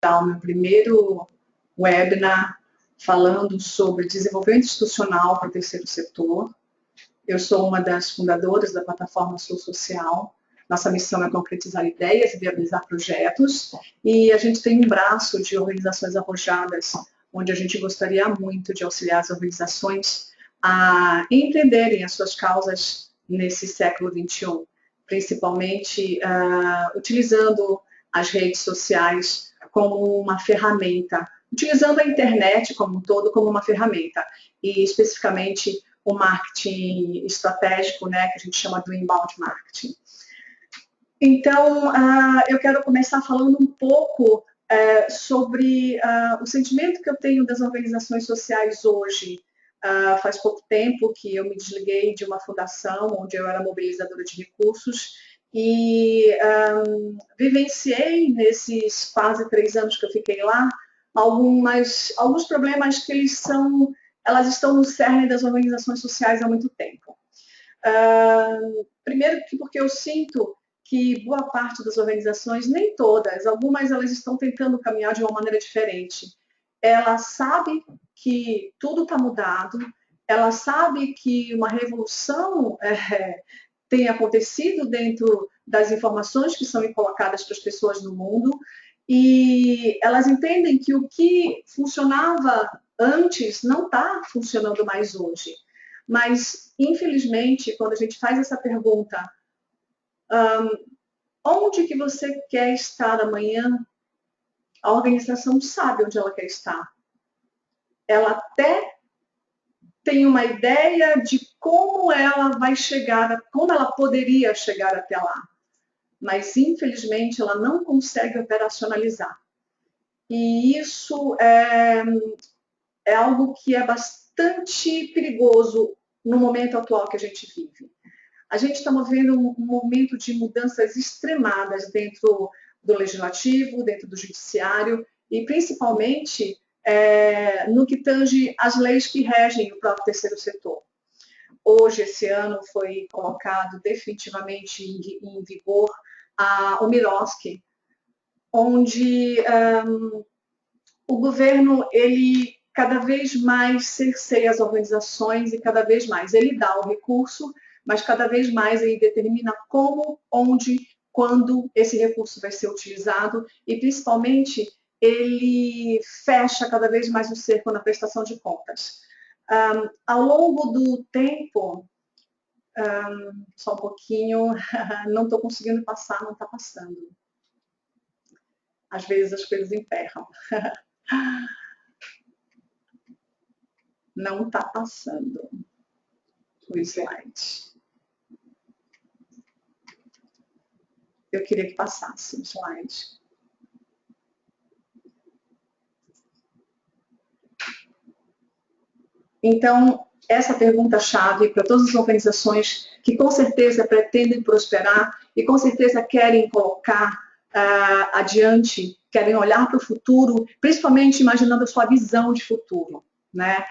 dar o meu primeiro webinar falando sobre desenvolvimento institucional para o terceiro setor. Eu sou uma das fundadoras da plataforma Sul Social. Nossa missão é concretizar ideias e viabilizar projetos. E a gente tem um braço de organizações arrojadas, onde a gente gostaria muito de auxiliar as organizações a entenderem as suas causas nesse século XXI, principalmente utilizando as redes sociais como uma ferramenta, utilizando a internet como um todo como uma ferramenta, e especificamente o marketing estratégico, né, que a gente chama do inbound marketing. Então, eu quero começar falando um pouco sobre o sentimento que eu tenho das organizações sociais hoje. Faz pouco tempo que eu me desliguei de uma fundação onde eu era mobilizadora de recursos e vivenciei nesses quase 3 anos que eu fiquei lá alguns problemas que elas estão no cerne das organizações sociais há muito tempo. Primeiro porque eu sinto que boa parte das organizações, nem todas, algumas elas estão tentando caminhar de uma maneira diferente. Ela sabe que tudo está mudado, ela sabe que uma revolução tem acontecido dentro das informações que são colocadas para as pessoas no mundo, e elas entendem que o que funcionava antes não está funcionando mais hoje. Mas, infelizmente, quando a gente faz essa pergunta, onde que você quer estar amanhã? A organização sabe onde ela quer estar. Ela até tem uma ideia de como ela vai chegar, como ela poderia chegar até lá. Mas, infelizmente, ela não consegue operacionalizar. E isso é algo que é bastante perigoso no momento atual que a gente vive. A gente está vivendo um momento de mudanças extremadas dentro do legislativo, dentro do judiciário e principalmente no que tange as leis que regem o próprio terceiro setor. Hoje, esse ano, foi colocado definitivamente em vigor o MIROSC, onde o governo ele cada vez mais cerceia as organizações e cada vez mais ele dá o recurso, mas cada vez mais ele determina como, onde, quando esse recurso vai ser utilizado e, principalmente, ele fecha cada vez mais o cerco na prestação de contas. Ao longo do tempo, só um pouquinho, não estou conseguindo passar, não está passando. Às vezes as coisas emperram. Não está passando o slide. Eu queria que passasse o slide. Então, essa pergunta-chave para todas as organizações que com certeza pretendem prosperar e com certeza querem colocar adiante, querem olhar para o futuro, principalmente imaginando a sua visão de futuro, né?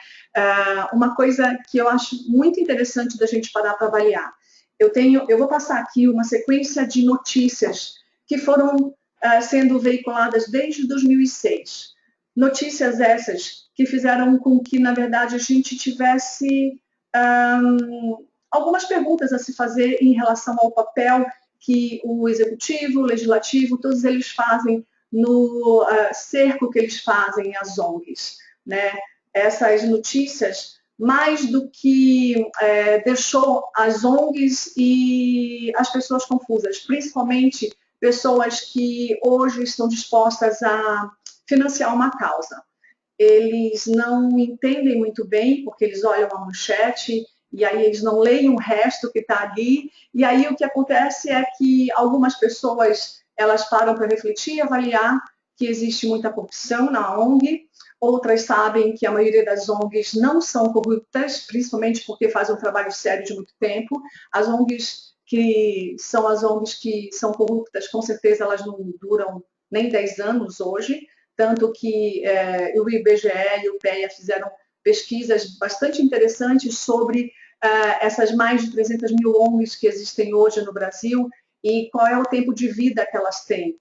Uma coisa que eu acho muito interessante da gente parar para avaliar. Eu vou passar aqui uma sequência de notícias que foram sendo veiculadas desde 2006. Notícias essas que fizeram com que, na verdade, a gente tivesse algumas perguntas a se fazer em relação ao papel que o executivo, o legislativo, todos eles fazem no cerco que eles fazem às ONGs, né? Essas notícias, mais do que deixou as ONGs e as pessoas confusas, principalmente pessoas que hoje estão dispostas a financiar uma causa. Eles não entendem muito bem, porque eles olham a manchete e aí eles não leem o resto que está ali, e aí o que acontece é que algumas pessoas elas param para refletir e avaliar que existe muita corrupção na ONG, outras sabem que a maioria das ONGs não são corruptas, principalmente porque fazem um trabalho sério de muito tempo. As ONGs que são corruptas, com certeza elas não duram nem 10 anos hoje, tanto que o IBGE e o PEA fizeram pesquisas bastante interessantes sobre essas mais de 300 mil ONGs que existem hoje no Brasil e qual é o tempo de vida que elas têm.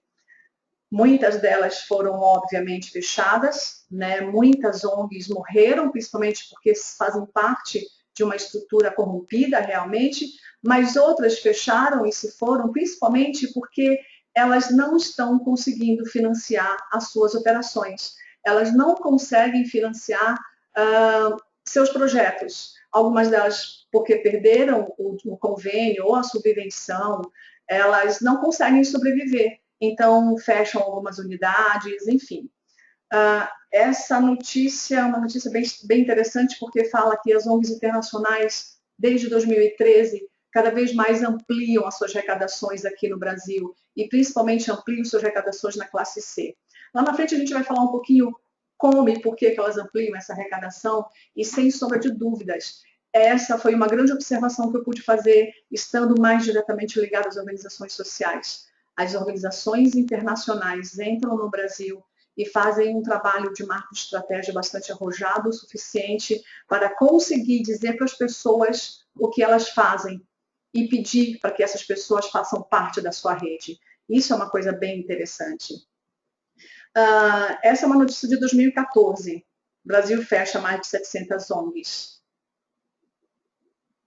Muitas delas foram, obviamente, fechadas, né? Muitas ONGs morreram, principalmente porque fazem parte de uma estrutura corrompida realmente, mas outras fecharam e se foram, principalmente porque elas não estão conseguindo financiar as suas operações. Elas não conseguem financiar seus projetos. Algumas delas porque perderam o convênio ou a subvenção, elas não conseguem sobreviver. Então, fecham algumas unidades, enfim. Essa notícia é uma notícia bem interessante, porque fala que as ONGs internacionais, desde 2013, cada vez mais ampliam as suas arrecadações aqui no Brasil, e principalmente ampliam suas arrecadações na classe C. Lá na frente a gente vai falar um pouquinho como e por que elas ampliam essa arrecadação, e sem sombra de dúvidas, essa foi uma grande observação que eu pude fazer estando mais diretamente ligada às organizações sociais. As organizações internacionais entram no Brasil e fazem um trabalho de marketing de estratégia bastante arrojado o suficiente para conseguir dizer para as pessoas o que elas fazem e pedir para que essas pessoas façam parte da sua rede. Isso é uma coisa bem interessante. Essa é uma notícia de 2014. O Brasil fecha mais de 700 ONGs.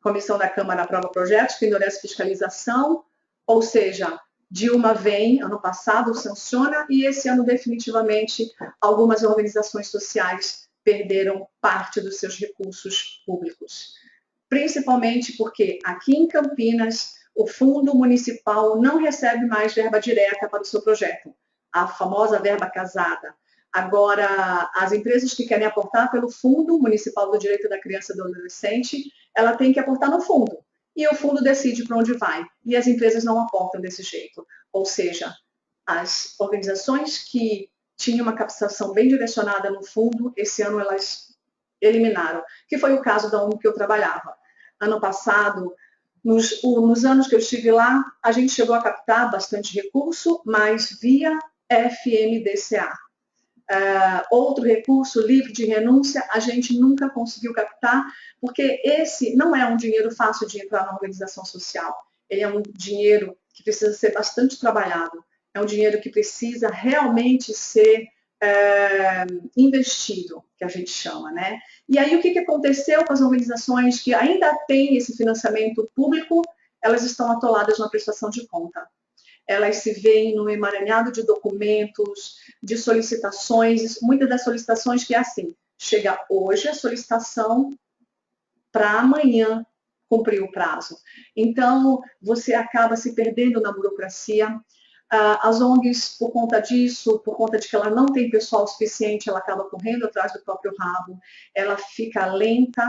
Comissão da Câmara aprova projetos que endurecem fiscalização, ou seja, Dilma vem, ano passado, sanciona, e esse ano, definitivamente, algumas organizações sociais perderam parte dos seus recursos públicos. Principalmente porque aqui em Campinas, o Fundo Municipal não recebe mais verba direta para o seu projeto, a famosa verba casada. Agora, as empresas que querem aportar pelo Fundo Municipal do Direito da Criança e do Adolescente, ela tem que aportar no fundo. E o fundo decide para onde vai. E as empresas não aportam desse jeito. Ou seja, as organizações que tinham uma captação bem direcionada no fundo, esse ano elas eliminaram. Que foi o caso da ONG que eu trabalhava. Ano passado, nos anos que eu estive lá, a gente chegou a captar bastante recurso, mas via FMDCA. Outro recurso livre de renúncia, a gente nunca conseguiu captar, porque esse não é um dinheiro fácil de entrar na organização social. Ele é um dinheiro que precisa ser bastante trabalhado. É um dinheiro que precisa realmente ser investido, que a gente chama, né? E aí o que aconteceu com as organizações que ainda têm esse financiamento público? Elas estão atoladas na prestação de conta. Elas se veem num emaranhado de documentos, de solicitações, muitas das solicitações que é assim, chega hoje a solicitação para amanhã cumprir o prazo. Então, você acaba se perdendo na burocracia. As ONGs, por conta disso, por conta de que ela não tem pessoal suficiente, ela acaba correndo atrás do próprio rabo, ela fica lenta,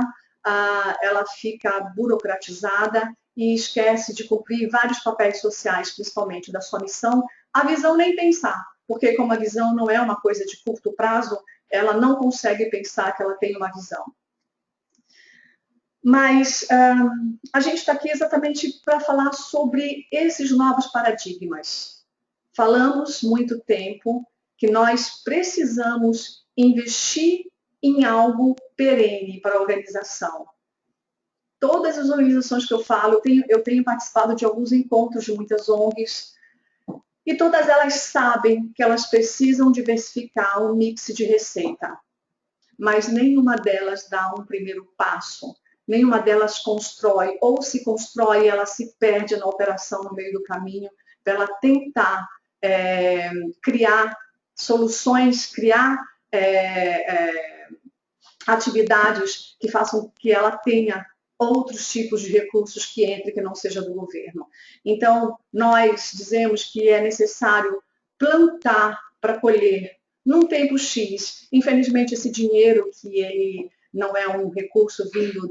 ela fica burocratizada e esquece de cumprir vários papéis sociais, principalmente da sua missão. A visão nem pensar, porque como a visão não é uma coisa de curto prazo, ela não consegue pensar que ela tem uma visão. Mas a gente está aqui exatamente para falar sobre esses novos paradigmas. Falamos muito tempo que nós precisamos investir em algo perene para a organização. Todas as organizações que eu falo, eu tenho participado de alguns encontros de muitas ONGs, e todas elas sabem que elas precisam diversificar o mix de receita, mas nenhuma delas dá um primeiro passo, nenhuma delas constrói, ou se constrói, ela se perde na operação no meio do caminho, para ela tentar criar soluções, criar atividades que façam que ela tenha outros tipos de recursos que entrem que não seja do governo. Então, nós dizemos que é necessário plantar para colher num tempo X. Infelizmente, esse dinheiro, que ele não é um recurso vindo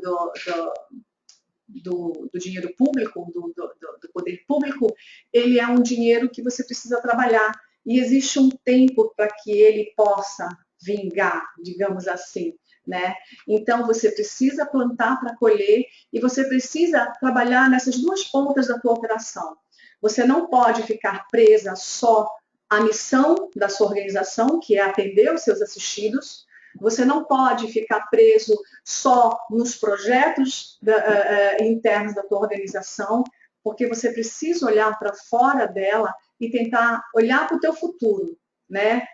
do dinheiro público, do poder público, ele é um dinheiro que você precisa trabalhar. E existe um tempo para que ele possa vingar, digamos assim. Né? Então, você precisa plantar para colher e você precisa trabalhar nessas duas pontas da tua operação. Você não pode ficar presa só à missão da sua organização, que é atender os seus assistidos. Você não pode ficar preso só nos projetos internos da tua organização, porque você precisa olhar para fora dela e tentar olhar para o teu futuro, né?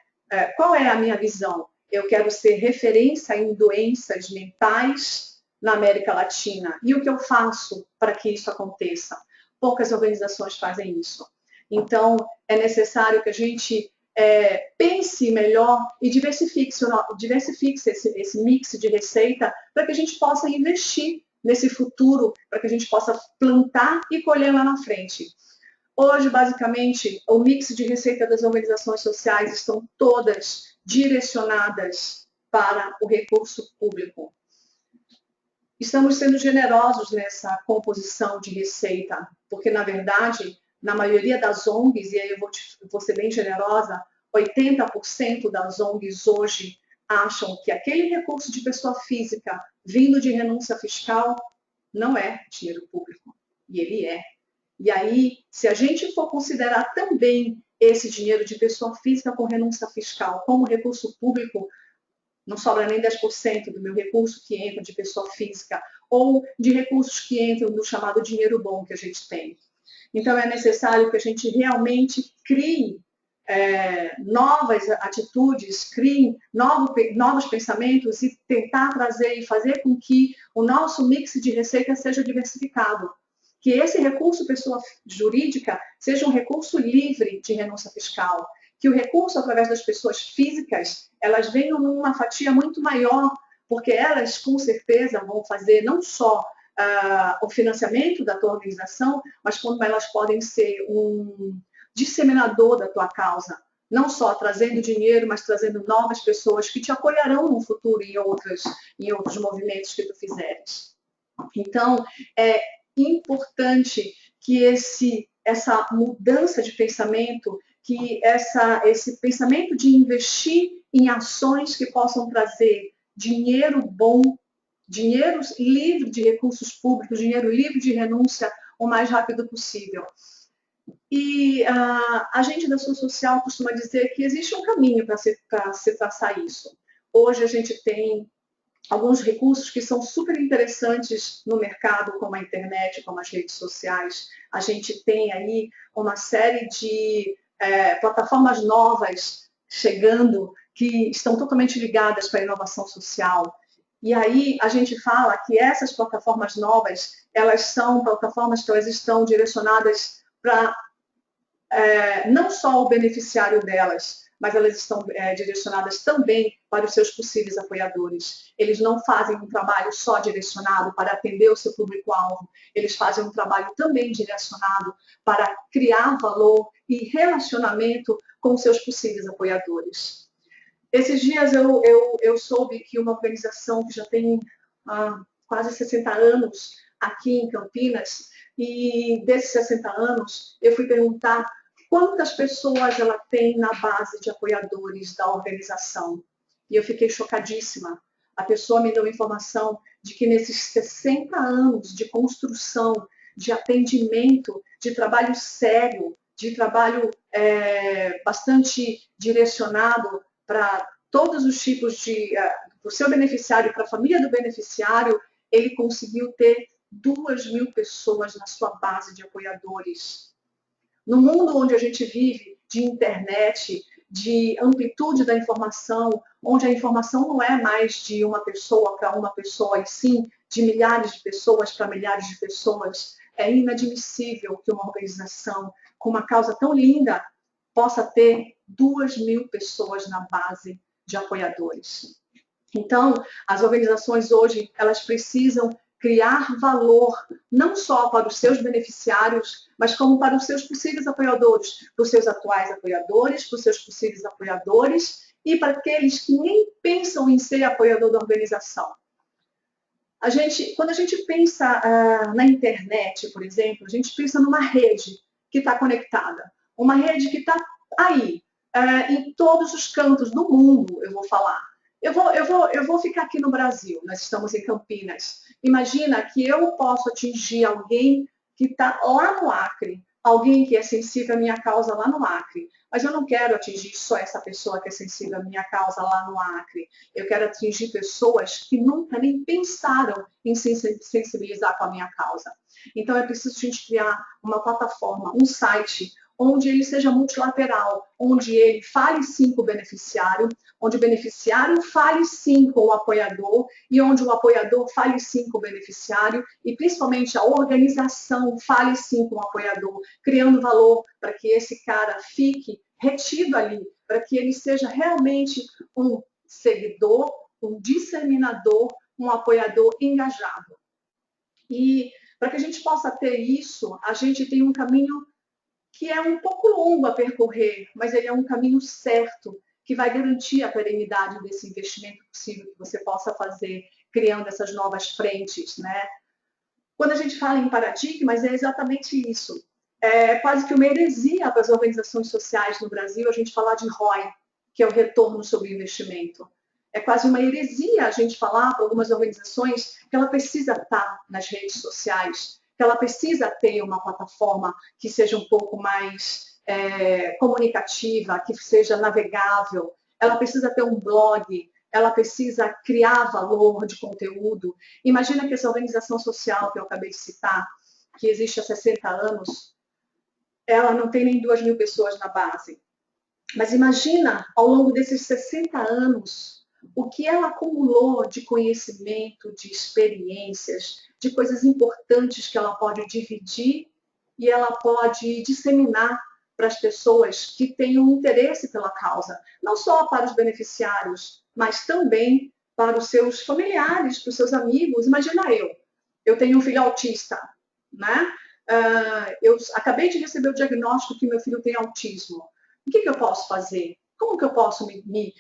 Qual é a minha visão? Eu quero ser referência em doenças mentais na América Latina. E o que eu faço para que isso aconteça? Poucas organizações fazem isso. Então, é necessário que a gente pense melhor e diversifique esse mix de receita para que a gente possa investir nesse futuro, para que a gente possa plantar e colher lá na frente. Hoje, basicamente, o mix de receita das organizações sociais estão todas direcionadas para o recurso público. Estamos sendo generosos nessa composição de receita, porque, na verdade, na maioria das ONGs, e aí eu vou ser bem generosa, 80% das ONGs hoje acham que aquele recurso de pessoa física vindo de renúncia fiscal não é dinheiro público, e ele é. E aí, se a gente for considerar também esse dinheiro de pessoa física com renúncia fiscal como recurso público, não sobra nem 10% do meu recurso que entra de pessoa física ou de recursos que entram no chamado dinheiro bom que a gente tem. Então, é necessário que a gente realmente crie novas atitudes, crie novos pensamentos e tentar trazer e fazer com que o nosso mix de receita seja diversificado. Que esse recurso pessoa jurídica seja um recurso livre de renúncia fiscal, que o recurso através das pessoas físicas, elas venham numa fatia muito maior, porque elas com certeza vão fazer não só o financiamento da tua organização, mas como elas podem ser um disseminador da tua causa, não só trazendo dinheiro, mas trazendo novas pessoas que te apoiarão no futuro em outros movimentos que tu fizeres. Então, é importante que essa mudança de pensamento, que esse pensamento de investir em ações que possam trazer dinheiro bom, dinheiro livre de recursos públicos, dinheiro livre de renúncia o mais rápido possível. E a gente da ação social costuma dizer que existe um caminho para se traçar isso. Hoje a gente tem alguns recursos que são super interessantes no mercado, como a internet, como as redes sociais. A gente tem aí uma série de plataformas novas chegando que estão totalmente ligadas para a inovação social. E aí a gente fala que essas plataformas novas, elas são plataformas que elas estão direcionadas para não só o beneficiário delas, mas elas estão direcionadas também para os seus possíveis apoiadores. Eles não fazem um trabalho só direcionado para atender o seu público-alvo, eles fazem um trabalho também direcionado para criar valor e relacionamento com os seus possíveis apoiadores. Esses dias eu soube que uma organização que já tem quase 60 anos aqui em Campinas, e desses 60 anos eu fui perguntar quantas pessoas ela tem na base de apoiadores da organização. E eu fiquei chocadíssima. A pessoa me deu informação de que nesses 60 anos de construção, de atendimento, de trabalho sério, de trabalho bastante direcionado para todos os tipos para o seu beneficiário, para a família do beneficiário, ele conseguiu ter 2.000 pessoas na sua base de apoiadores. No mundo onde a gente vive, de internet, de amplitude da informação, onde a informação não é mais de uma pessoa para uma pessoa, e sim de milhares de pessoas para milhares de pessoas, é inadmissível que uma organização com uma causa tão linda possa ter 2.000 pessoas na base de apoiadores. Então, as organizações hoje, elas precisam criar valor não só para os seus beneficiários, mas como para os seus possíveis apoiadores, para os seus atuais apoiadores, para os seus possíveis apoiadores e para aqueles que nem pensam em ser apoiador da organização. Quando a gente pensa na internet, por exemplo, a gente pensa numa rede que está conectada, uma rede que está aí, em todos os cantos do mundo, eu vou falar. Eu vou ficar aqui no Brasil, nós estamos em Campinas. Imagina que eu posso atingir alguém que está lá no Acre, alguém que é sensível à minha causa lá no Acre. Mas eu não quero atingir só essa pessoa que é sensível à minha causa lá no Acre. Eu quero atingir pessoas que nunca nem pensaram em se sensibilizar com a minha causa. Então é preciso a gente criar uma plataforma, um site, onde ele seja multilateral, onde ele fale sim com o beneficiário, onde o beneficiário fale sim com o apoiador e onde o apoiador fale sim com o beneficiário e principalmente a organização fale sim com o apoiador, criando valor para que esse cara fique retido ali, para que ele seja realmente um seguidor, um disseminador, um apoiador engajado. E para que a gente possa ter isso, a gente tem um caminho que é um pouco longo a percorrer, mas ele é um caminho certo, que vai garantir a perenidade desse investimento possível que você possa fazer, criando essas novas frentes, né? Quando a gente fala em paradigmas, é exatamente isso. É quase que uma heresia para as organizações sociais no Brasil a gente falar de ROI, que é o retorno sobre o investimento. É quase uma heresia a gente falar para algumas organizações que ela precisa estar nas redes sociais, que ela precisa ter uma plataforma que seja um pouco mais comunicativa, que seja navegável, ela precisa ter um blog, ela precisa criar valor de conteúdo. Imagina que essa organização social que eu acabei de citar, que existe há 60 anos, ela não tem nem 2.000 pessoas na base. Mas imagina, ao longo desses 60 anos, o que ela acumulou de conhecimento, de experiências, de coisas importantes que ela pode dividir e ela pode disseminar para as pessoas que tenham interesse pela causa, não só para os beneficiários, mas também para os seus familiares, para os seus amigos. Imagina eu tenho um filho autista, né? Eu acabei de receber o diagnóstico que meu filho tem autismo. O que eu posso fazer? Como que eu posso me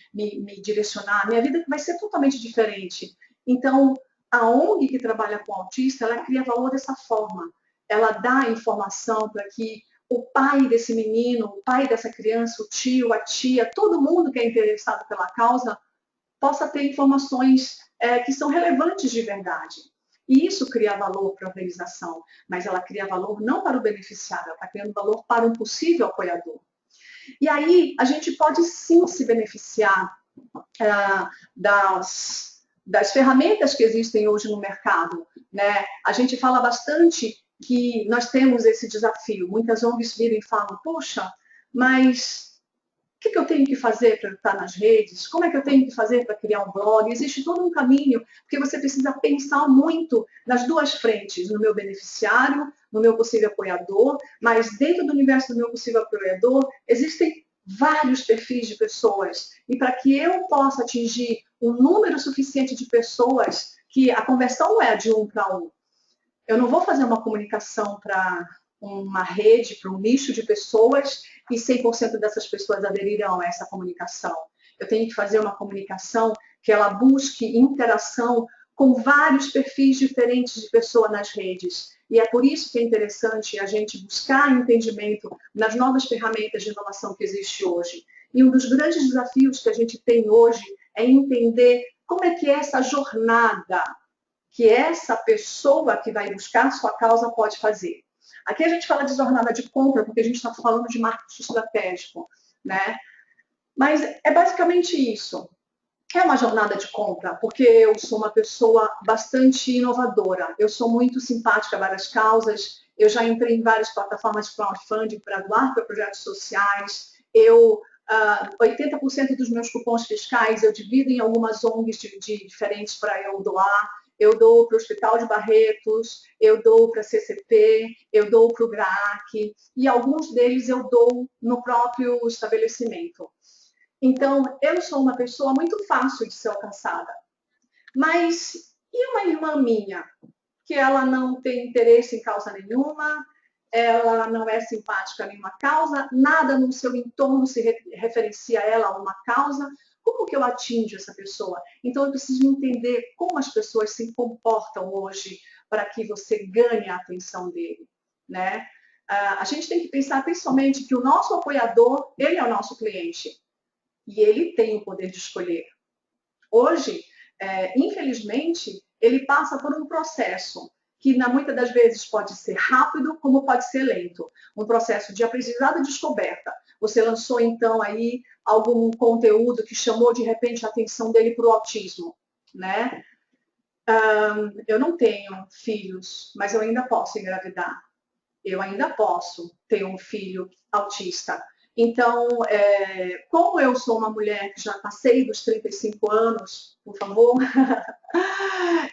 direcionar? Minha vida vai ser totalmente diferente. Então, a ONG que trabalha com autista, ela cria valor dessa forma. Ela dá informação para que o pai desse menino, o pai dessa criança, o tio, a tia, todo mundo que é interessado pela causa, possa ter informações que são relevantes de verdade. E isso cria valor para a organização, mas ela cria valor não para o beneficiário, ela está criando valor para um possível apoiador. E aí a gente pode sim se beneficiar das ferramentas que existem hoje no mercado, né? A gente fala bastante que nós temos esse desafio. Muitas ONGs viram e falam, poxa, mas o que eu tenho que fazer para estar nas redes? Como é que eu tenho que fazer para criar um blog? Existe todo um caminho, porque você precisa pensar muito nas duas frentes, no meu beneficiário, no meu possível apoiador, mas dentro do universo do meu possível apoiador, existem vários perfis de pessoas. E para que eu possa atingir um número suficiente de pessoas, que a conversão não é de 1 para 1. Eu não vou fazer uma comunicação para uma rede, para um nicho de pessoas e 100% dessas pessoas aderirão a essa comunicação. Eu tenho que fazer uma comunicação que ela busque interação com vários perfis diferentes de pessoa nas redes. E é por isso que é interessante a gente buscar entendimento nas novas ferramentas de inovação que existe hoje. E um dos grandes desafios que a gente tem hoje é entender como é que é essa jornada que essa pessoa que vai buscar sua causa pode fazer. Aqui a gente fala de jornada de compra, porque a gente está falando de marketing estratégico, né? Mas é basicamente isso. É uma jornada de compra, porque eu sou uma pessoa bastante inovadora. Eu sou muito simpática a várias causas. Eu já entrei em várias plataformas de crowdfunding para doar para projetos sociais. 80% dos meus cupons fiscais eu divido em algumas ONGs diferentes para eu doar. Eu dou para o Hospital de Barretos, eu dou para a CCP, eu dou para o GRAAC, e alguns deles eu dou no próprio estabelecimento. Então, eu sou uma pessoa muito fácil de ser alcançada. Mas e uma irmã minha, que ela não tem interesse em causa nenhuma, ela não é simpática a nenhuma causa, nada no seu entorno se referencia a ela a uma causa? Como que eu atinjo essa pessoa? Então, eu preciso entender como as pessoas se comportam hoje para que você ganhe a atenção dele, né? A gente tem que pensar principalmente que o nosso apoiador, ele é o nosso cliente. E ele tem o poder de escolher. Hoje, infelizmente, ele passa por um processo que, muitas das vezes, pode ser rápido, como pode ser lento. Um processo de aprendizado e descoberta. Você lançou, então, aí algum conteúdo que chamou, de repente, a atenção dele para o autismo, né? Eu não tenho filhos, mas eu ainda posso engravidar. eu ainda posso ter um filho autista. Então, como eu sou uma mulher que já passei dos 35 anos, por favor,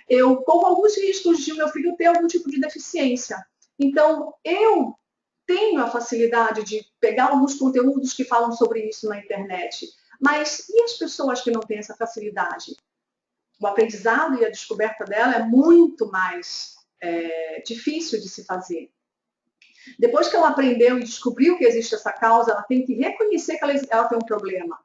eu corro alguns riscos de o meu filho ter algum tipo de deficiência. Então, eu tenho a facilidade de pegar alguns conteúdos que falam sobre isso na internet. Mas e as pessoas que não têm essa facilidade? O aprendizado e a descoberta dela é muito mais difícil de se fazer. Depois que ela aprendeu e descobriu que existe essa causa, ela tem que reconhecer que ela tem um problema.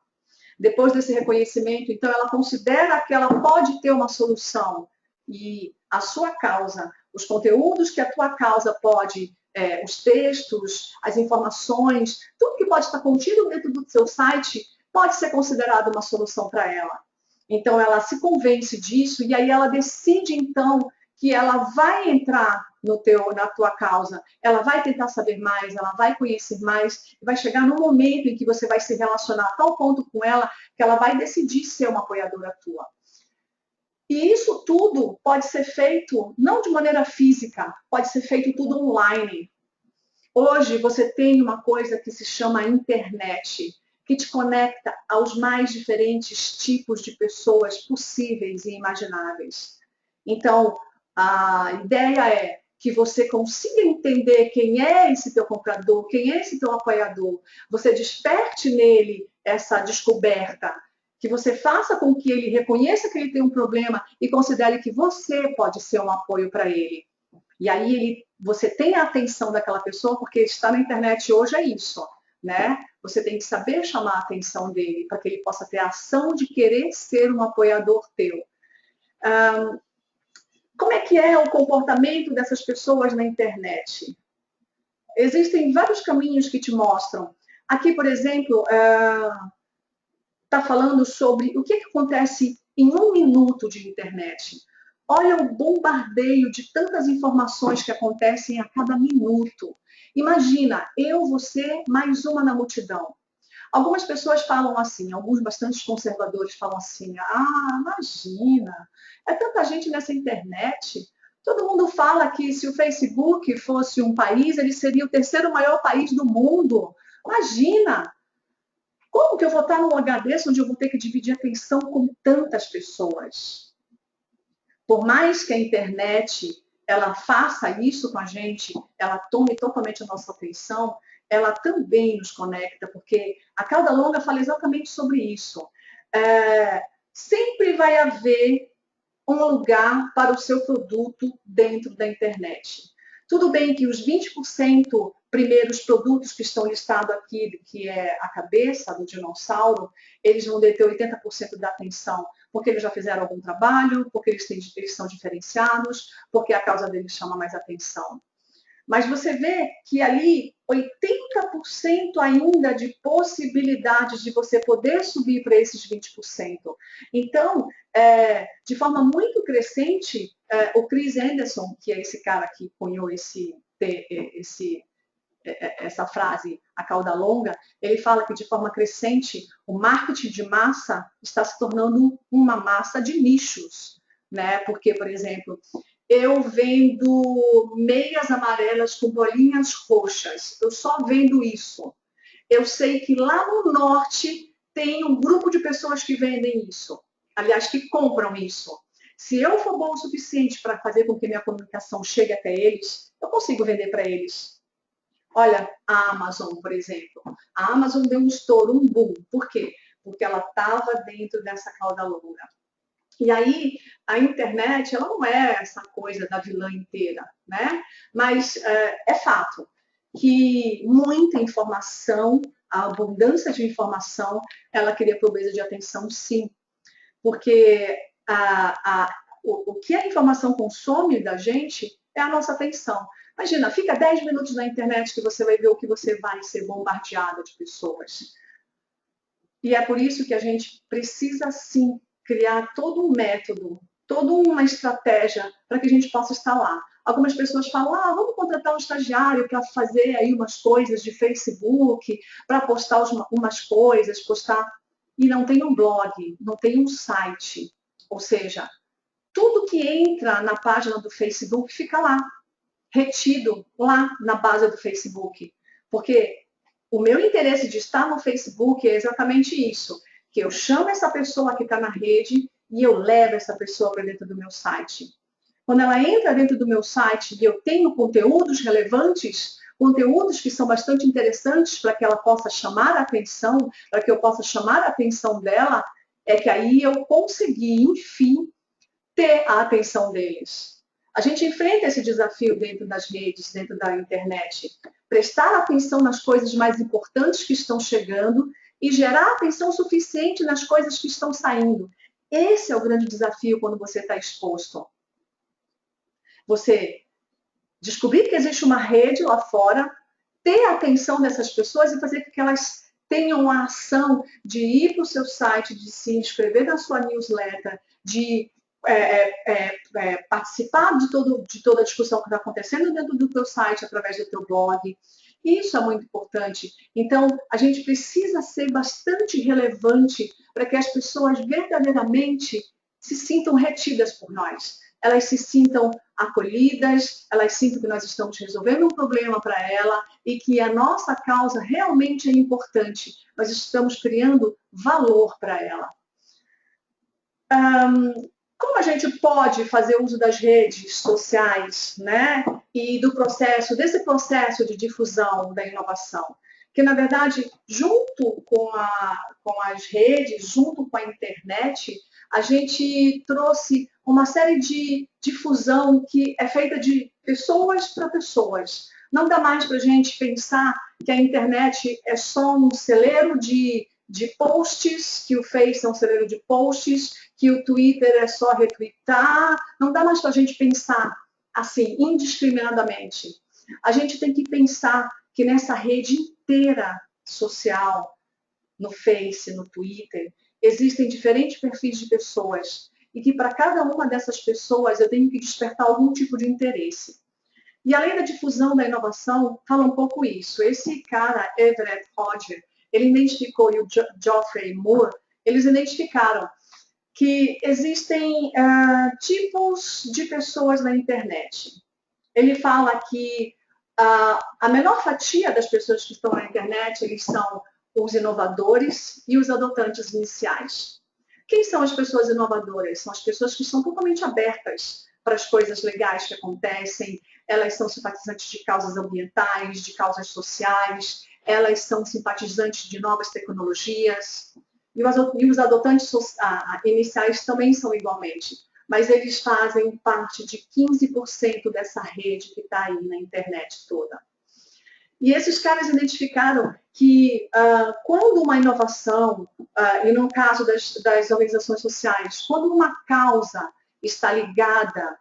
Depois desse reconhecimento, então, ela considera que ela pode ter uma solução. E a sua causa, os conteúdos que a tua causa pode, os textos, as informações, tudo que pode estar contido dentro do seu site, pode ser considerado uma solução para ela. Então, ela se convence disso e aí ela decide, então, que ela vai entrar na tua causa, ela vai tentar saber mais, ela vai conhecer mais, vai chegar no momento em que você vai se relacionar a tal ponto com ela que ela vai decidir ser uma apoiadora tua. E isso tudo pode ser feito não de maneira física, pode ser feito tudo online. Hoje você tem uma coisa que se chama internet, que te conecta aos mais diferentes tipos de pessoas possíveis e imagináveis. Então, a ideia é que você consiga entender quem é esse teu comprador, quem é esse teu apoiador, você desperte nele essa descoberta, que você faça com que ele reconheça que ele tem um problema e considere que você pode ser um apoio para ele. E aí você tem a atenção daquela pessoa, porque estar na internet hoje é isso, né? Você tem que saber chamar a atenção dele para que ele possa ter a ação de querer ser um apoiador teu. Como é que é o comportamento dessas pessoas na internet? Existem vários caminhos que te mostram. Aqui, por exemplo, está falando sobre o que acontece em 1 minuto de internet. Olha o bombardeio de tantas informações que acontecem a cada minuto. Imagina, eu, você, mais uma na multidão. Algumas pessoas falam assim, alguns bastante conservadores falam assim, imagina, é tanta gente nessa internet. Todo mundo fala que se o Facebook fosse um país, ele seria o 3º maior país do mundo. Imagina, como que eu vou estar num lugar desse onde eu vou ter que dividir atenção com tantas pessoas? Por mais que a internet ela faça isso com a gente, ela tome totalmente a nossa atenção, ela também nos conecta, porque a Cauda Longa fala exatamente sobre isso. Sempre vai haver um lugar para o seu produto dentro da internet. Tudo bem que os 20% primeiros produtos que estão listados aqui, que é a cabeça do dinossauro, eles vão deter 80% da atenção, porque eles já fizeram algum trabalho, porque eles são diferenciados, porque a causa deles chama mais atenção. Mas você vê que ali 80% ainda de possibilidades de você poder subir para esses 20%. Então, de forma muito crescente, o Chris Anderson, que é esse cara que cunhou essa frase, a cauda longa, ele fala que de forma crescente o marketing de massa está se tornando uma massa de nichos, né? Porque, por exemplo, eu vendo meias amarelas com bolinhas roxas, eu só vendo isso. Eu sei que lá no norte tem um grupo de pessoas que vendem isso, aliás, que compram isso. Se eu for bom o suficiente para fazer com que minha comunicação chegue até eles, eu consigo vender para eles. Olha, a Amazon, por exemplo. A Amazon deu um estouro, um boom. Por quê? Porque ela estava dentro dessa cauda longa. E aí, a internet, ela não é essa coisa da vilã inteira, né? Mas é fato que muita informação, a abundância de informação, ela cria pobreza de atenção, sim. Porque o que a informação consome da gente é a nossa atenção. Imagina, fica 10 minutos na internet que você vai ver o que você vai ser bombardeado de pessoas. E é por isso que a gente precisa, sim, criar todo um método, toda uma estratégia para que a gente possa estar lá. Algumas pessoas falam, vamos contratar um estagiário para fazer aí umas coisas de Facebook, para postar umas coisas, postar... E não tem um blog, não tem um site. Ou seja, tudo que entra na página do Facebook fica lá. retido lá na base do Facebook. Porque o meu interesse de estar no Facebook é exatamente isso, que eu chamo essa pessoa que está na rede e eu levo essa pessoa para dentro do meu site. Quando ela entra dentro do meu site e eu tenho conteúdos relevantes, conteúdos que são bastante interessantes para que ela possa chamar a atenção, para que eu possa chamar a atenção dela, é que aí eu consegui, enfim, ter a atenção deles. A gente enfrenta esse desafio dentro das redes, dentro da internet. Prestar atenção nas coisas mais importantes que estão chegando e gerar atenção suficiente nas coisas que estão saindo. Esse é o grande desafio quando você está exposto. Você descobrir que existe uma rede lá fora, ter a atenção dessas pessoas e fazer com que elas tenham a ação de ir para o seu site, de se inscrever na sua newsletter, de participar de toda a discussão que está acontecendo dentro do teu site, através do teu blog. Isso é muito importante. Então, a gente precisa ser bastante relevante para que as pessoas verdadeiramente se sintam retidas por nós. Elas se sintam acolhidas, elas sintam que nós estamos resolvendo um problema para ela e que a nossa causa realmente é importante. Nós estamos criando valor para ela. Como a gente pode fazer uso das redes sociais, né? E desse processo de difusão da inovação? Que, na verdade, junto com as redes, junto com a internet, a gente trouxe uma série de difusão que é feita de pessoas para pessoas. Não dá mais para a gente pensar que a internet é só um celeiro de posts, que o Face é um celeiro de posts, que o Twitter é só retweetar. Não dá mais para a gente pensar assim, indiscriminadamente. A gente tem que pensar que nessa rede inteira social, no Face, no Twitter, existem diferentes perfis de pessoas e que para cada uma dessas pessoas eu tenho que despertar algum tipo de interesse. E a lei da difusão da inovação fala um pouco isso. Esse cara, Everett Hodge, ele identificou, e o Geoffrey Moore, eles identificaram que existem tipos de pessoas na internet. Ele fala que a menor fatia das pessoas que estão na internet, eles são os inovadores e os adotantes iniciais. Quem são as pessoas inovadoras? São as pessoas que estão totalmente abertas para as coisas legais que acontecem, elas são simpatizantes de causas ambientais, de causas sociais, elas são simpatizantes de novas tecnologias. E os adotantes iniciais também são igualmente, mas eles fazem parte de 15% dessa rede que está aí na internet toda. E esses caras identificaram que quando uma inovação, e no caso das organizações sociais, quando uma causa está ligada,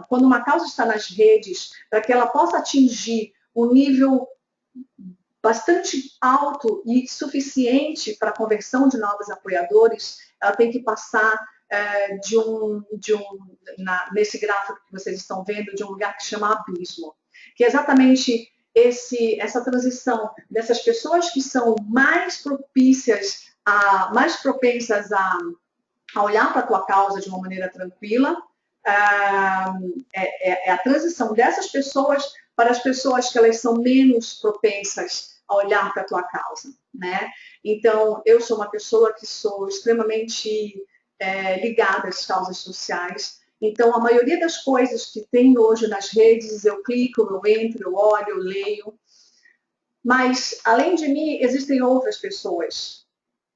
quando uma causa está nas redes, para que ela possa atingir um nível bastante alto e suficiente para a conversão de novos apoiadores, ela tem que passar nesse gráfico que vocês estão vendo, de um lugar que chama abismo, que é exatamente essa transição dessas pessoas que são mais propensas a olhar para a tua causa de uma maneira tranquila, é a transição dessas pessoas para as pessoas que elas são menos propensas a olhar para a tua causa, né? Então, eu sou uma pessoa que sou extremamente ligada às causas sociais. Então, a maioria das coisas que tem hoje nas redes, eu clico, eu entro, eu olho, eu leio. Mas, além de mim, existem outras pessoas,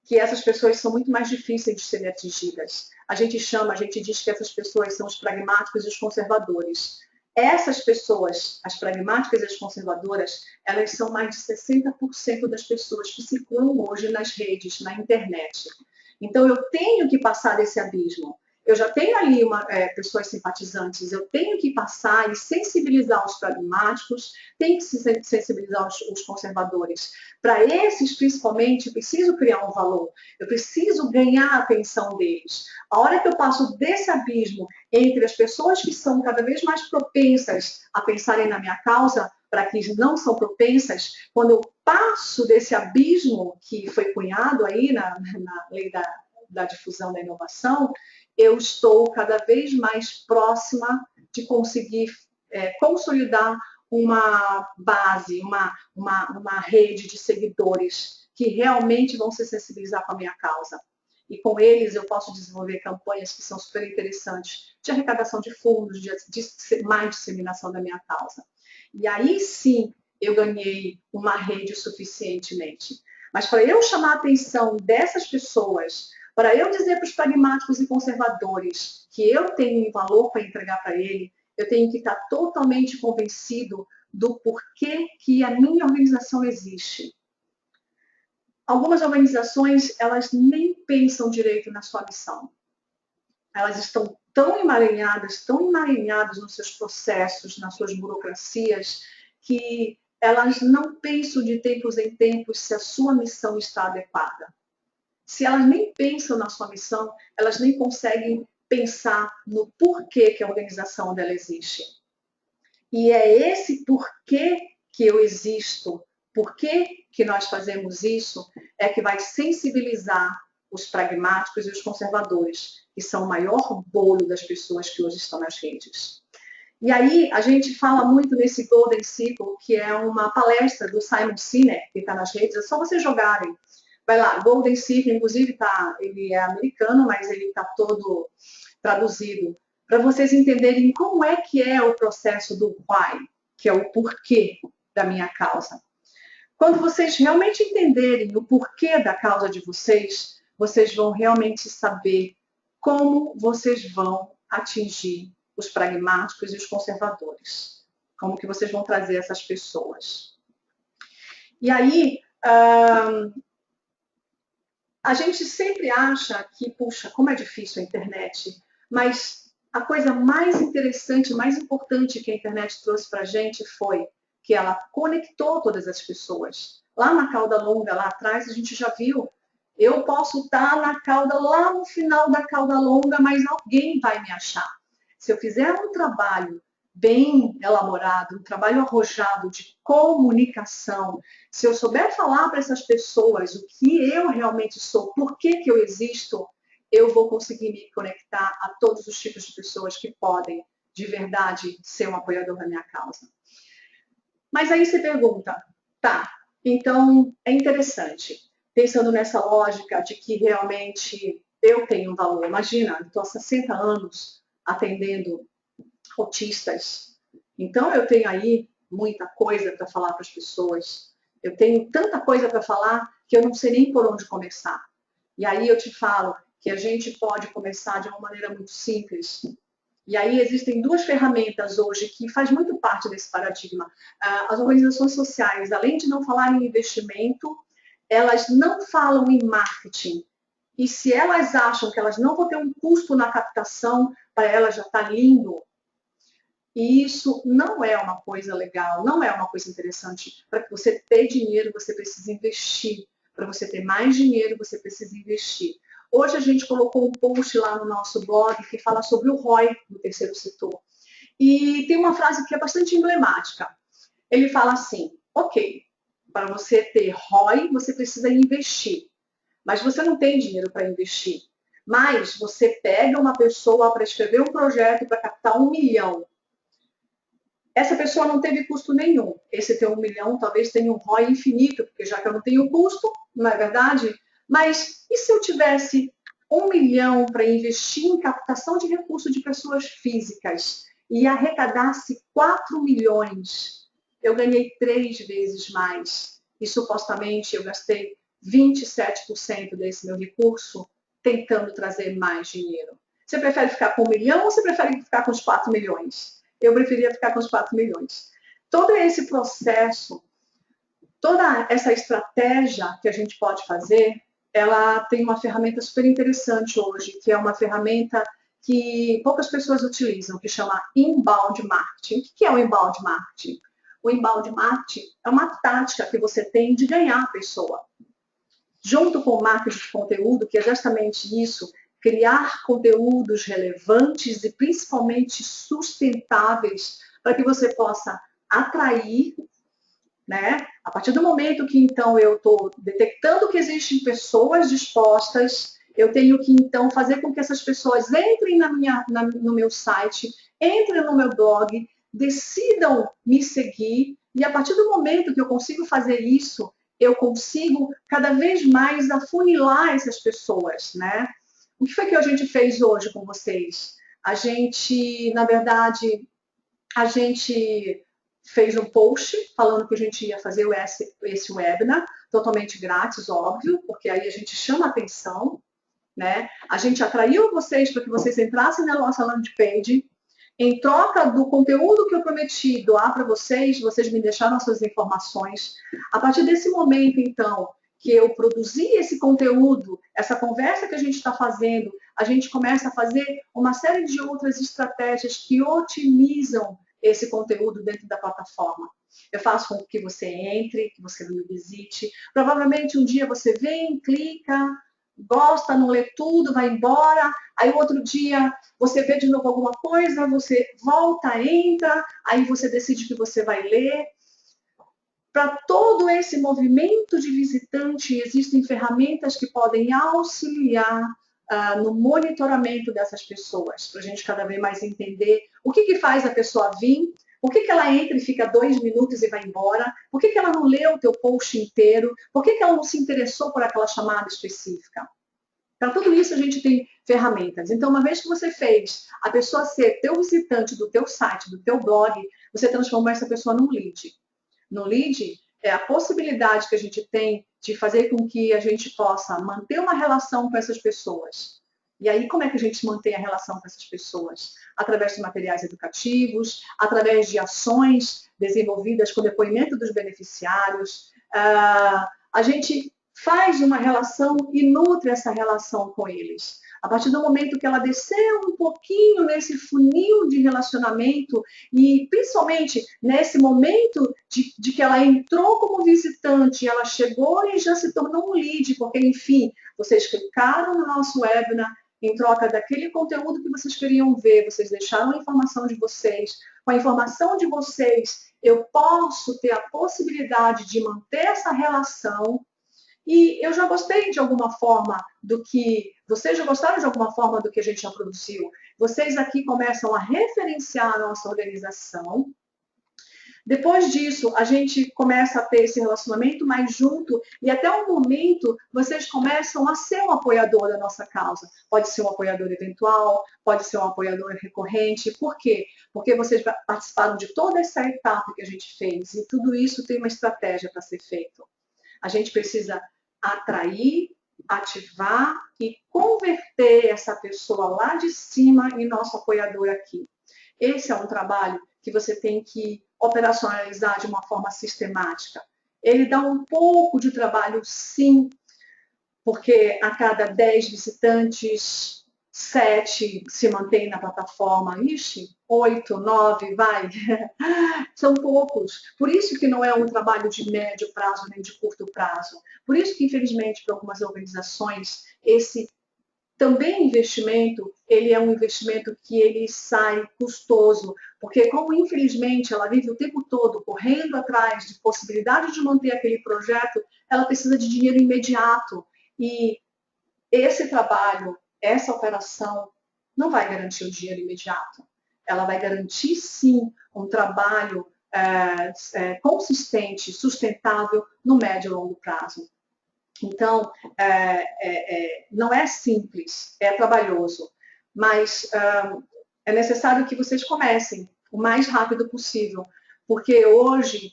que essas pessoas são muito mais difíceis de serem atingidas. A gente diz que essas pessoas são os pragmáticos e os conservadores. Essas pessoas, as pragmáticas e as conservadoras, elas são mais de 60% das pessoas que circulam hoje nas redes, na internet. Então, eu tenho que passar desse abismo. Eu já tenho ali pessoas simpatizantes, eu tenho que passar e sensibilizar os pragmáticos, tenho que sensibilizar os conservadores. Para esses, principalmente, eu preciso criar um valor, eu preciso ganhar a atenção deles. A hora que eu passo desse abismo entre as pessoas que são cada vez mais propensas a pensarem na minha causa, para aqueles que não são propensas, quando eu passo desse abismo que foi cunhado aí na lei da difusão da inovação, eu estou cada vez mais próxima de conseguir consolidar uma base, uma rede de seguidores que realmente vão se sensibilizar com a minha causa. E com eles eu posso desenvolver campanhas que são super interessantes de arrecadação de fundos, de mais disseminação da minha causa. E aí sim eu ganhei uma rede suficientemente. Mas para eu chamar a atenção dessas pessoas, para eu dizer para os pragmáticos e conservadores que eu tenho um valor para entregar para ele, eu tenho que estar totalmente convencido do porquê que a minha organização existe. Algumas organizações, elas nem pensam direito na sua missão. Elas estão tão emaranhadas nos seus processos, nas suas burocracias, que elas não pensam de tempos em tempos se a sua missão está adequada. Se elas nem pensam na sua missão, elas nem conseguem pensar no porquê que a organização dela existe. E é esse porquê que eu existo, porquê que nós fazemos isso, é que vai sensibilizar os pragmáticos e os conservadores, que são o maior bolo das pessoas que hoje estão nas redes. E aí a gente fala muito nesse Golden Circle, que é uma palestra do Simon Sinek, que está nas redes, é só vocês jogarem. Vai lá, Golden Circle, inclusive ele é americano, mas ele está todo traduzido, para vocês entenderem como é que é o processo do why, que é o porquê da minha causa. Quando vocês realmente entenderem o porquê da causa de vocês, vocês vão realmente saber como vocês vão atingir os pragmáticos e os conservadores. Como que vocês vão trazer essas pessoas. E aí, a gente sempre acha que, puxa, como é difícil a internet, mas a coisa mais interessante, mais importante que a internet trouxe para a gente foi que ela conectou todas as pessoas. Lá na cauda longa, lá atrás, a gente já viu, eu posso estar na cauda, lá no final da cauda longa, mas alguém vai me achar. Se eu fizer um trabalho bem elaborado, um trabalho arrojado de comunicação, se eu souber falar para essas pessoas o que eu realmente sou, por que eu existo, eu vou conseguir me conectar a todos os tipos de pessoas que podem, de verdade, ser um apoiador da minha causa. Mas aí você pergunta, tá, então é interessante, pensando nessa lógica de que realmente eu tenho um valor. Imagina, estou há 60 anos atendendo autistas, então eu tenho aí muita coisa para falar para as pessoas, eu tenho tanta coisa para falar que eu não sei nem por onde começar. E aí eu te falo que a gente pode começar de uma maneira muito simples. E aí existem duas ferramentas hoje que faz muito parte desse paradigma. As organizações sociais, além de não falar em investimento, elas não falam em marketing. E se elas acham que elas não vão ter um custo na captação, para elas já está lindo. E isso não é uma coisa legal, não é uma coisa interessante. Para você ter dinheiro, você precisa investir. Para você ter mais dinheiro, você precisa investir. Hoje a gente colocou um post lá no nosso blog que fala sobre o ROI no terceiro setor. E tem uma frase que é bastante emblemática. Ele fala assim, ok, para você ter ROI, você precisa investir. Mas você não tem dinheiro para investir. Mas você pega uma pessoa para escrever um projeto para captar 1 milhão. Essa pessoa não teve custo nenhum. Esse teu 1 milhão talvez tenha um ROI infinito, porque já que eu não tenho custo, não é verdade? Mas e se eu tivesse 1 milhão para investir em captação de recursos de pessoas físicas e arrecadasse 4 milhões? Eu ganhei 3 vezes mais. E supostamente eu gastei 27% desse meu recurso tentando trazer mais dinheiro. Você prefere ficar com 1 milhão ou você prefere ficar com os 4 milhões? Eu preferia ficar com os 4 milhões. Todo esse processo, toda essa estratégia que a gente pode fazer, ela tem uma ferramenta super interessante hoje, que é uma ferramenta que poucas pessoas utilizam, que chama Inbound Marketing. O que é o Inbound Marketing? O Inbound Marketing é uma tática que você tem de ganhar a pessoa. Junto com o marketing de conteúdo, que é justamente isso, criar conteúdos relevantes e principalmente sustentáveis para que você possa atrair, né? A partir do momento que então eu estou detectando que existem pessoas dispostas, Eu tenho que, então, fazer com que essas pessoas entrem no meu site, entrem no meu blog, decidam me seguir, e a partir do momento que eu consigo fazer isso, eu consigo cada vez mais afunilar essas pessoas, né? O que foi que a gente fez hoje com vocês? A gente, na verdade, a gente fez um post falando que a gente ia fazer esse webinar, totalmente grátis, óbvio, porque aí a gente chama atenção, né? A gente atraiu vocês para que vocês entrassem na nossa landing page. Em troca do conteúdo que eu prometi doar para vocês, vocês me deixaram as suas informações. A partir desse momento, então, que eu produzi esse conteúdo, essa conversa que a gente está fazendo, a gente começa a fazer uma série de outras estratégias que otimizam esse conteúdo dentro da plataforma. Eu faço com que você entre, que você me visite. Provavelmente um dia você vem, clica, gosta, não lê tudo, vai embora. Aí o outro dia você vê de novo alguma coisa, você volta, entra, aí você decide que você vai ler. Para todo esse movimento de visitante, existem ferramentas que podem auxiliar no monitoramento dessas pessoas, para a gente cada vez mais entender o que faz a pessoa vir, por que ela entra e fica 2 minutos e vai embora, por que ela não leu o teu post inteiro, por que ela não se interessou por aquela chamada específica. Para tudo isso a gente tem ferramentas. Então, uma vez que você fez a pessoa ser teu visitante do teu site, do teu blog, você transformou essa pessoa num lead. No lead, é a possibilidade que a gente tem de fazer com que a gente possa manter uma relação com essas pessoas. E aí, como é que a gente mantém a relação com essas pessoas? Através de materiais educativos, através de ações desenvolvidas com depoimento dos beneficiários. A gente faz uma relação e nutre essa relação com eles. A partir do momento que ela desceu um pouquinho nesse funil de relacionamento e principalmente nesse momento de que ela entrou como visitante, ela chegou e já se tornou um lead, porque, enfim, vocês clicaram no nosso webinar em troca daquele conteúdo que vocês queriam ver, vocês deixaram a informação de vocês. Com a informação de vocês, eu posso ter a possibilidade de manter essa relação. E eu já gostei de alguma forma do que... Vocês já gostaram de alguma forma do que a gente já produziu? Vocês aqui começam a referenciar a nossa organização. Depois disso, a gente começa a ter esse relacionamento mais junto e até um momento vocês começam a ser um apoiador da nossa causa. Pode ser um apoiador eventual, pode ser um apoiador recorrente. Por quê? Porque vocês participaram de toda essa etapa que a gente fez e tudo isso tem uma estratégia para ser feito. A gente precisa atrair, ativar e converter essa pessoa lá de cima em nosso apoiador aqui. Esse é um trabalho que você tem que operacionalizar de uma forma sistemática. Ele dá um pouco de trabalho, sim, porque a cada 10 visitantes, 7 se mantém na plataforma. Ixi, 8, 9, vai. São poucos. Por isso que não é um trabalho de médio prazo nem de curto prazo. Por isso que, infelizmente, para algumas organizações, esse também investimento, ele é um investimento que ele sai custoso, porque como infelizmente ela vive o tempo todo correndo atrás de possibilidade de manter aquele projeto, ela precisa de dinheiro imediato. E esse trabalho, essa operação, não vai garantir o dinheiro imediato. Ela vai garantir, sim, um trabalho consistente, sustentável no médio e longo prazo. Então, não é simples, é trabalhoso, mas é necessário que vocês comecem o mais rápido possível, porque hoje,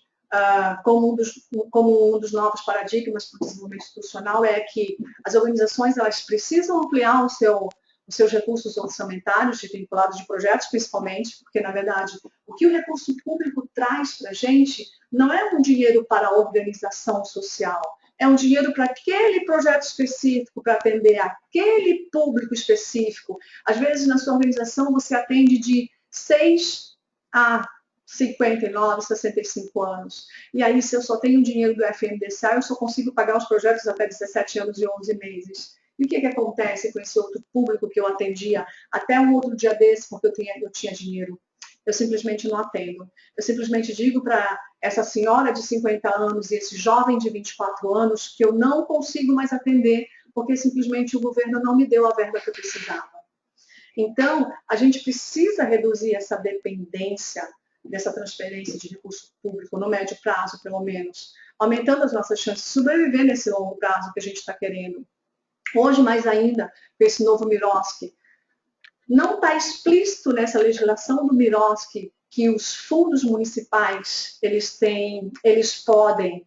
como um dos novos paradigmas para o desenvolvimento institucional, é que as organizações elas precisam ampliar os seus recursos orçamentários vinculados de projetos, principalmente, porque, na verdade, o que o recurso público traz para a gente não é um dinheiro para a organização social, é um dinheiro para aquele projeto específico, para atender aquele público específico. Às vezes, na sua organização, você atende de 6 a 59, 65 anos. E aí, se eu só tenho dinheiro do FNDSA, eu só consigo pagar os projetos até 17 anos e 11 meses. E o que acontece com esse outro público que eu atendia até um outro dia desse, porque eu tinha dinheiro? Eu simplesmente não atendo. Eu simplesmente digo para essa senhora de 50 anos e esse jovem de 24 anos que eu não consigo mais atender, porque simplesmente o governo não me deu a verba que eu precisava. Então, a gente precisa reduzir essa dependência dessa transferência de recurso público no médio prazo, pelo menos, aumentando as nossas chances de sobreviver nesse longo prazo que a gente está querendo. Hoje, mais ainda, com esse novo Miroski, não está explícito nessa legislação do Miroski que os fundos municipais eles podem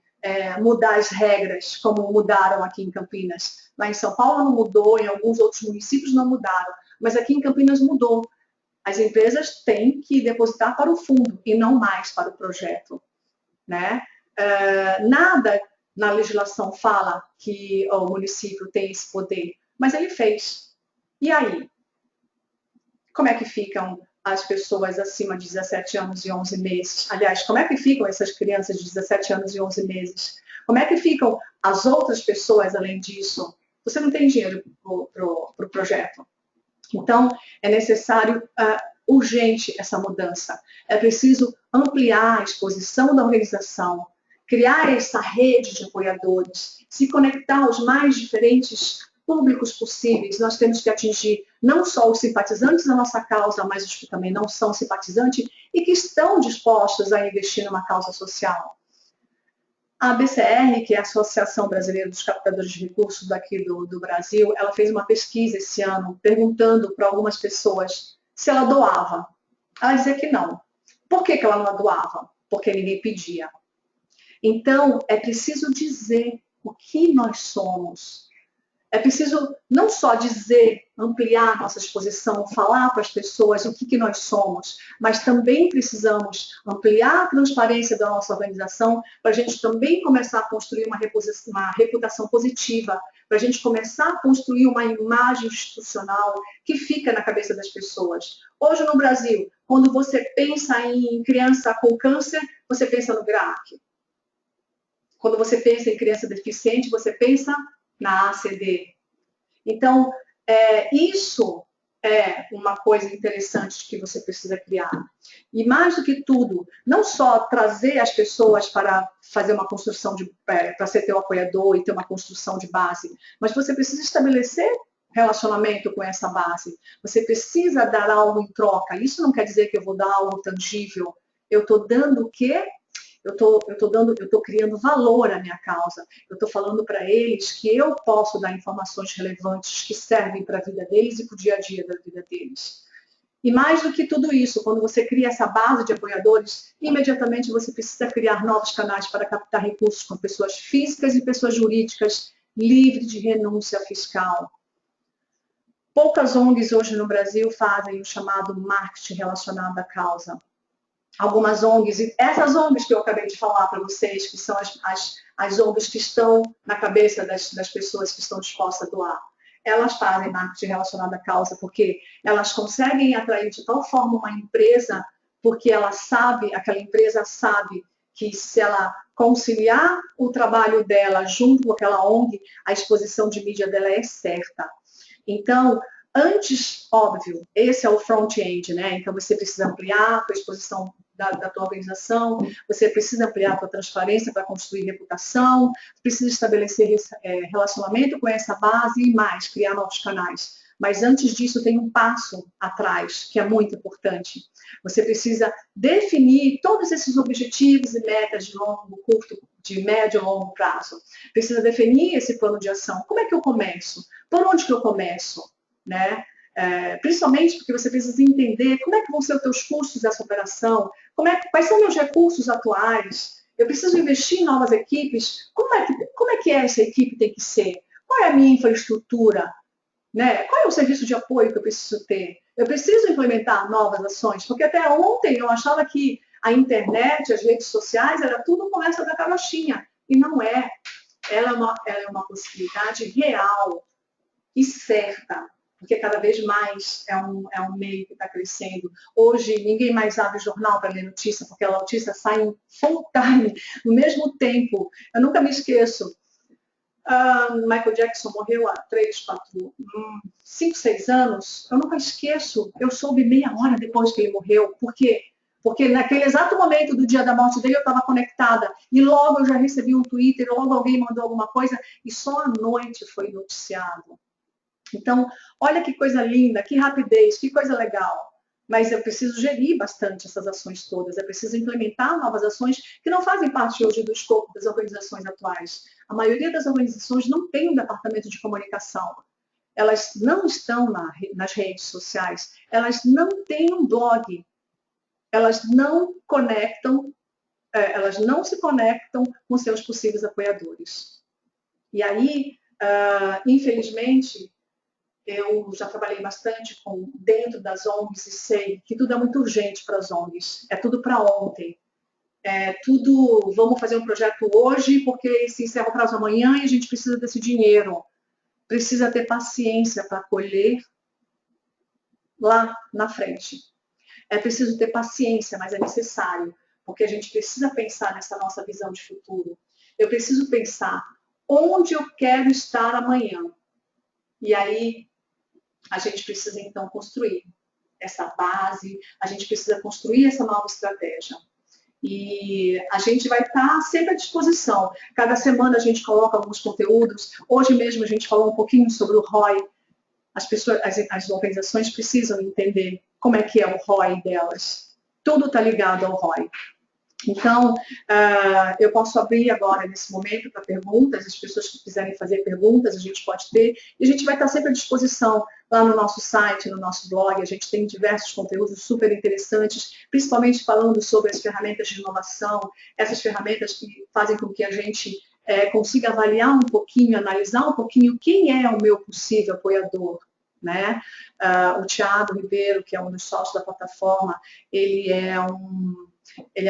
mudar as regras, como mudaram aqui em Campinas. Lá em São Paulo não mudou, em alguns outros municípios não mudaram, mas aqui em Campinas mudou. As empresas têm que depositar para o fundo e não mais para o projeto, né? Nada na legislação fala que o município tem esse poder, mas ele fez. E aí? Como é que ficam as pessoas acima de 17 anos e 11 meses? Aliás, como é que ficam essas crianças de 17 anos e 11 meses? Como é que ficam as outras pessoas além disso? Você não tem dinheiro para o projeto. Então, é necessário urgente essa mudança. É preciso ampliar a exposição da organização, criar essa rede de apoiadores, se conectar aos mais diferentes públicos possíveis. Nós temos que atingir não só os simpatizantes da nossa causa, mas os que também não são simpatizantes e que estão dispostos a investir numa causa social. A ABCR, que é a Associação Brasileira dos Captadores de Recursos daqui do Brasil, ela fez uma pesquisa esse ano perguntando para algumas pessoas se ela doava. Ela dizia que não. Por que ela não doava? Porque ninguém pedia. Então, é preciso dizer o que nós somos. É preciso não só dizer, ampliar nossa exposição, falar para as pessoas o que nós somos, mas também precisamos ampliar a transparência da nossa organização para a gente também começar a construir uma reputação positiva, para a gente começar a construir uma imagem institucional que fica na cabeça das pessoas. Hoje no Brasil, quando você pensa em criança com câncer, você pensa no GRAAC. Quando você pensa em criança deficiente, você pensa na ACD. Então, isso é uma coisa interessante que você precisa criar. E mais do que tudo, não só trazer as pessoas para fazer uma construção, para ser teu apoiador e ter uma construção de base, mas você precisa estabelecer relacionamento com essa base. Você precisa dar algo em troca. Isso não quer dizer que eu vou dar algo tangível. Eu estou dando o quê? Eu estou criando valor à minha causa. Eu estou falando para eles que eu posso dar informações relevantes que servem para a vida deles e para o dia a dia da vida deles. E mais do que tudo isso, quando você cria essa base de apoiadores, imediatamente você precisa criar novos canais para captar recursos com pessoas físicas e pessoas jurídicas livres de renúncia fiscal. Poucas ONGs hoje no Brasil fazem o chamado marketing relacionado à causa. Algumas ONGs, e essas ONGs que eu acabei de falar para vocês, que são as ONGs que estão na cabeça das pessoas que estão dispostas a doar, elas fazem marketing relacionado à causa, porque elas conseguem atrair de tal forma uma empresa, porque aquela empresa sabe que se ela conciliar o trabalho dela junto com aquela ONG, a exposição de mídia dela é certa. Então, antes, óbvio, esse é o front-end, né? Então, você precisa ampliar a tua exposição da tua organização, você precisa ampliar a tua transparência para construir reputação, precisa estabelecer relacionamento com essa base e mais, criar novos canais. Mas antes disso, tem um passo atrás, que é muito importante. Você precisa definir todos esses objetivos e metas de longo, curto, de médio e longo prazo. Precisa definir esse plano de ação. Como é que eu começo? Por onde que eu começo? Né? Principalmente porque você precisa entender como é que vão ser os teus custos dessa operação, quais são meus recursos atuais, eu preciso investir em novas equipes, como é que essa equipe tem que ser? Qual é a minha infraestrutura? Né? Qual é o serviço de apoio que eu preciso ter? Eu preciso implementar novas ações, porque até ontem eu achava que a internet, as redes sociais, era tudo conversa da carochinha, e não é. Ela é uma possibilidade real e certa, porque cada vez mais é um meio que está crescendo. Hoje, ninguém mais abre jornal para ler notícia, porque a notícia sai em full time, no mesmo tempo. Eu nunca me esqueço. Michael Jackson morreu há 5, 6 anos. Eu nunca esqueço. Eu soube meia hora depois que ele morreu. Por quê? Porque naquele exato momento do dia da morte dele eu estava conectada e logo eu já recebi um Twitter, logo alguém mandou alguma coisa e só à noite foi noticiado. Então, olha que coisa linda, que rapidez, que coisa legal. Mas eu preciso gerir bastante essas ações todas, eu preciso implementar novas ações que não fazem parte hoje do escopo das organizações atuais. A maioria das organizações não tem um departamento de comunicação. Elas não estão nas redes sociais, elas não têm um blog, elas não conectam, elas não se conectam com seus possíveis apoiadores. E aí, infelizmente, eu já trabalhei bastante dentro das ONGs e sei que tudo é muito urgente para as ONGs, é tudo para ontem. É tudo, vamos fazer um projeto hoje porque se encerra o prazo amanhã e a gente precisa desse dinheiro. Precisa ter paciência para colher lá na frente. É preciso ter paciência, mas é necessário, porque a gente precisa pensar nessa nossa visão de futuro. Eu preciso pensar onde eu quero estar amanhã. E aí a gente precisa então construir essa base, a gente precisa construir essa nova estratégia. E a gente vai estar sempre à disposição. Cada semana a gente coloca alguns conteúdos. Hoje mesmo a gente falou um pouquinho sobre o ROI. As organizações precisam entender como é que é o ROI delas. Tudo está ligado ao ROI. Então, eu posso abrir agora, nesse momento, para perguntas. As pessoas que quiserem fazer perguntas, a gente pode ter. E a gente vai estar sempre à disposição lá no nosso site, no nosso blog. A gente tem diversos conteúdos super interessantes, principalmente falando sobre as ferramentas de inovação, essas ferramentas que fazem com que a gente consiga avaliar um pouquinho, analisar um pouquinho quem é o meu possível apoiador. Né? O Thiago Ribeiro, que é um dos sócios da plataforma, ele é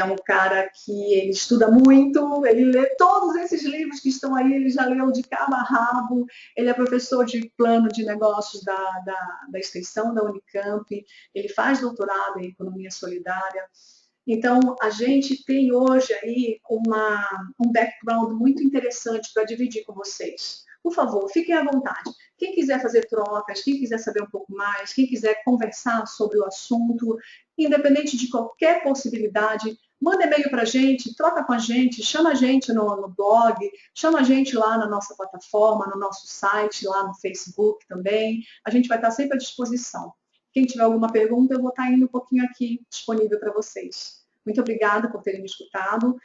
um cara que ele estuda muito, ele lê todos esses livros que estão aí, ele já leu de cabo a rabo, ele é professor de plano de negócios da extensão da Unicamp, ele faz doutorado em economia solidária. Então, a gente tem hoje aí um background muito interessante para dividir com vocês. Por favor, fiquem à vontade. Quem quiser fazer trocas, quem quiser saber um pouco mais, quem quiser conversar sobre o assunto, independente de qualquer possibilidade, manda e-mail para a gente, troca com a gente, chama a gente no blog, chama a gente lá na nossa plataforma, no nosso site, lá no Facebook também. A gente vai estar sempre à disposição. Quem tiver alguma pergunta, eu vou estar indo um pouquinho aqui disponível para vocês. Muito obrigada por terem me escutado.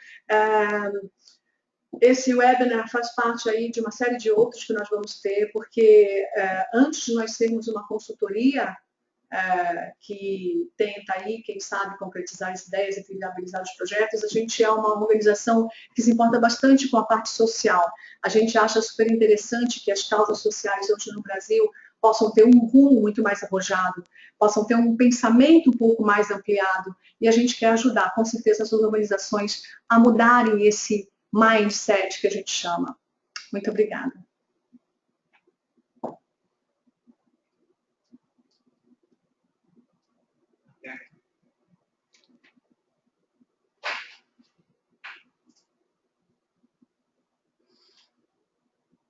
Esse webinar faz parte aí de uma série de outros que nós vamos ter, porque antes de nós sermos uma consultoria que tenta aí, quem sabe, concretizar as ideias e viabilizar os projetos, a gente é uma organização que se importa bastante com a parte social. A gente acha super interessante que as causas sociais hoje no Brasil possam ter um rumo muito mais arrojado, possam ter um pensamento um pouco mais ampliado, e a gente quer ajudar, com certeza, as organizações a mudarem esse mindset que a gente chama. Muito obrigada.